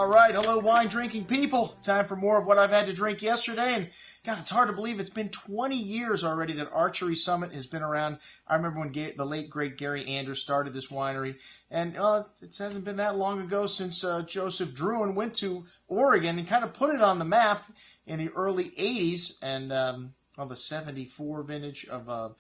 All right, hello wine drinking people. Time for more of what I've had to drink yesterday. And God, it's hard to believe it's been 20 years already that Archery Summit has been around. I remember when the late, great Gary Anders started this winery. And it hasn't been that long ago since Joseph Druin went to Oregon and kind of put it on the map in the early 80s. And the 74 vintage of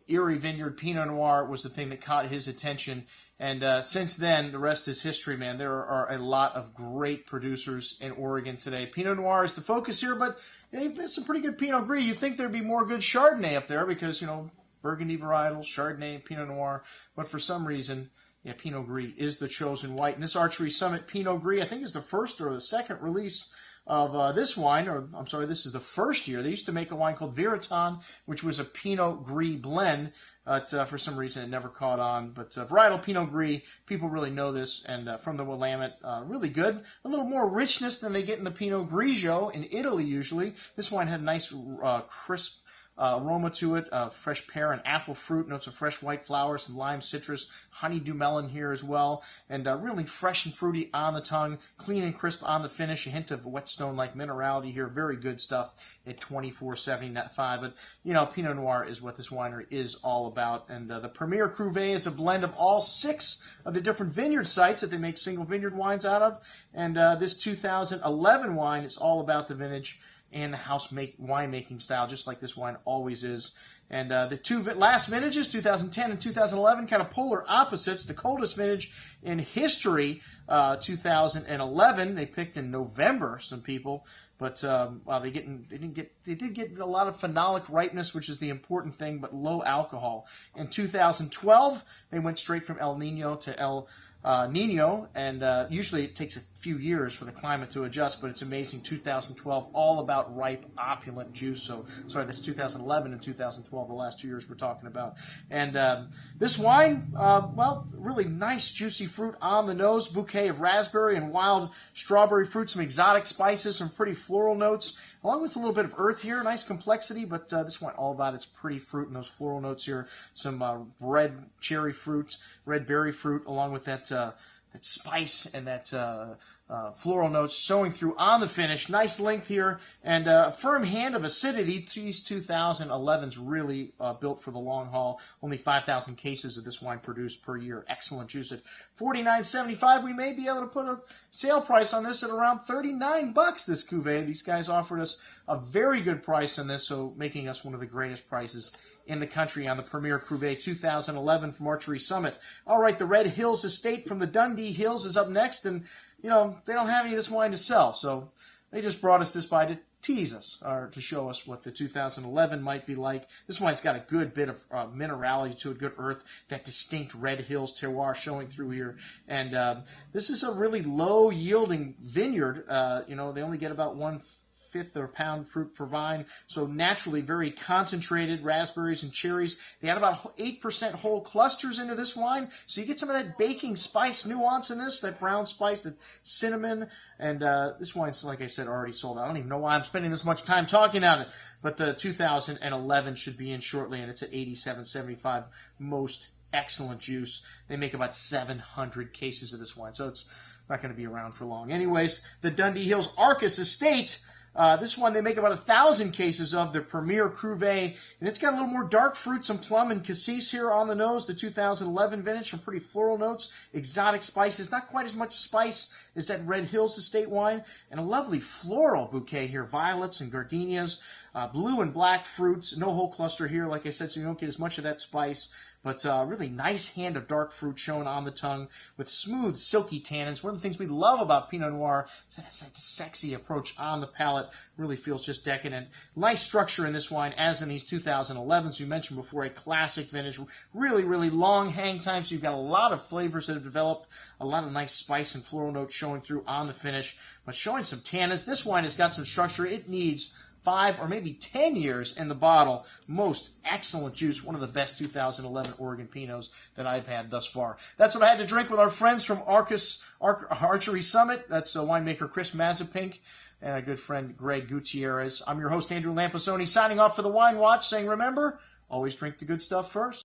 Erie Vineyard Pinot Noir was the thing that caught his attention. And since then, the rest is history, man. There are a lot of great producers in Oregon today. Pinot Noir is the focus here, but they've been some pretty good Pinot Gris. You'd think there'd be more good Chardonnay up there because, you know, Burgundy varietals, Chardonnay, Pinot Noir. But for some reason, yeah, Pinot Gris is the chosen white. And this Archery Summit Pinot Gris, I think, is the first or the second release of this wine, or I'm sorry, this is the first year. They used to make a wine called Viraton, which was a Pinot Gris blend. For some reason, it never caught on. But varietal Pinot Gris, people really know this, and from the Willamette, really good. A little more richness than they get in the Pinot Grigio in Italy, usually. This wine had a nice, crisp aroma to it, fresh pear and apple fruit, notes of fresh white flowers, some lime, citrus, honeydew melon here as well, and really fresh and fruity on the tongue, clean and crisp on the finish, a hint of whetstone-like minerality here, very good stuff at $24.75. But, you know, Pinot Noir is what this winery is all about, and the Premier Cuvee is a blend of all 6 of the different vineyard sites that they make single vineyard wines out of, and this 2011 wine is all about the vintage and the house winemaking style, just like this wine always is. And the two last vintages, 2010 and 2011, kind of polar opposites. The coldest vintage in history, 2011, they picked in November, some people. But they did get a lot of phenolic ripeness, which is the important thing, but low alcohol. In 2012, they went straight from El Nino to El Nino, and usually it takes a few years for the climate to adjust, but it's amazing. 2012, all about ripe, opulent juice. So, sorry, that's 2011 and 2012, the last 2 years we're talking about. And this wine, well, really nice, juicy fruit on the nose, bouquet of raspberry and wild strawberry fruit, some exotic spices, some pretty floral notes, along with a little bit of earth here, nice complexity, but this wine all about its pretty fruit and those floral notes here, some red cherry fruit, red berry fruit, along with that spice and that floral notes showing through on the finish. Nice length here, and a firm hand of acidity. These 2011s really built for the long haul. Only 5,000 cases of this wine produced per year. Excellent juice at $49.75. We may be able to put a sale price on this at around $39, this Cuvee. These guys offered us a very good price on this, so making us one of the greatest prices in the country on the Premier Cuvee 2011 from Archery Summit. All right, the Red Hills Estate from the Dundee Hills is up next, and, you know, they don't have any of this wine to sell, so they just brought us this by to tease us, or to show us what the 2011 might be like. This wine's got a good bit of minerality to it, good earth, that distinct Red Hills terroir showing through here. And this is a really low-yielding vineyard. You know, they only get about 1/5 or pound fruit per vine, so naturally very concentrated raspberries and cherries. They add about 8% whole clusters into this wine, so you get some of that baking spice nuance in this, that brown spice, that cinnamon, and this wine's, like I said, already sold out. I don't even know why I'm spending this much time talking about it, but the 2011 should be in shortly, and it's at $87.75. Most excellent juice. They make about 700 cases of this wine, so it's not going to be around for long. Anyways, the Dundee Hills Arcus Estate. This one they make about 1,000 cases of, the Premier Cuvee, and it's got a little more dark fruit, some plum and cassis here on the nose. The 2011 vintage, some pretty floral notes, exotic spices, not quite as much spice as that Red Hills Estate wine, and a lovely floral bouquet here, violets and gardenias, blue and black fruits, no whole cluster here, like I said, so you don't get as much of that spice, but really nice hand of dark fruit shown on the tongue with smooth, silky tannins. One of the things we love about Pinot Noir is that it's that sexy approach on the palate. Really feels just decadent. Nice structure in this wine, as in these 2011s. We mentioned before, a classic vintage. Really, really long hang time, so you've got a lot of flavors that have developed, a lot of nice spice and floral notes showing through on the finish, but showing some tannins. This wine has got some structure. It needs 5 or maybe 10 years in the bottle. Most excellent juice. One of the best 2011 Oregon Pinots that I've had thus far. That's what I had to drink with our friends from Archery Summit. That's winemaker Chris Mazepink and a good friend Greg Gutierrez. I'm your host, Andrew Lamposoni, signing off for the Wine Watch, saying remember, always drink the good stuff first.